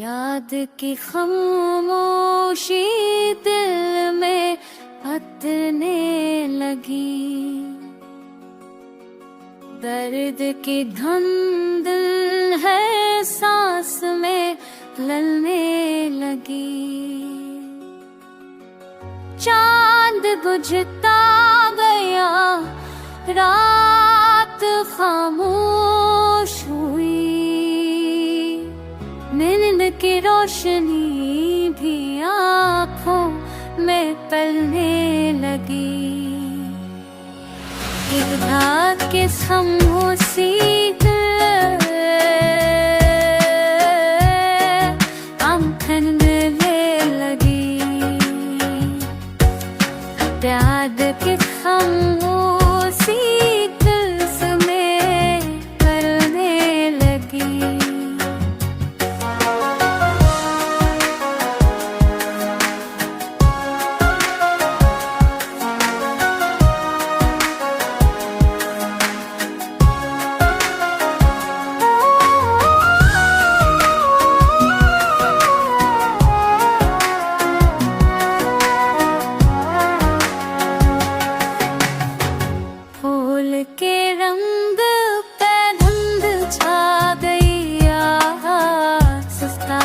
याद की खामोशी दिल में पतने लगी, दर्द की धुंधल है सांस में ललने लगी। चांद बुझता गया, रात खामोश हुई, नींद की रोशनी भी आँखों में पलने लगी। एक रात के खामोशी याद के खामोशी दिल में करने लगी। के रंग पे धुंध छा गई आस्था,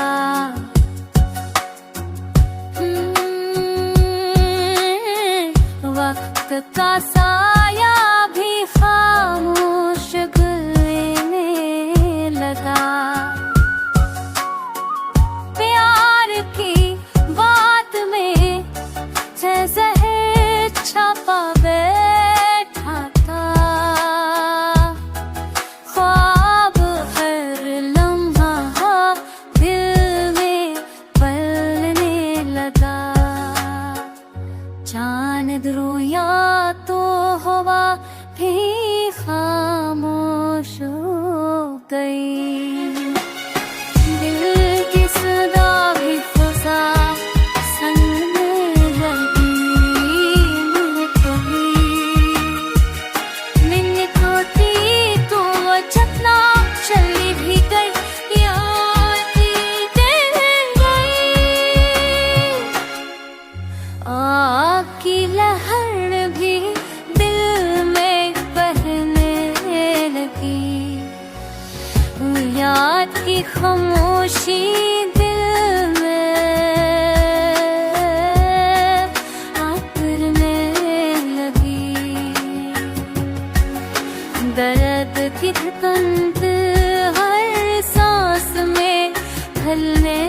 वक्त का साया भी खामोश गलने लगा। प्यार की बात में जहर छपा चांद रोया तो हवा भी खामोश हो गई। दिल की सदा भी फसा संग में लगी। मिन्नत होती तो चकना चली भी गई, की लहर भी दिल में बहने लगी। याद की खामोशी दिल में आकरने लगी। दर्द की धुंध हर सांस में ढलने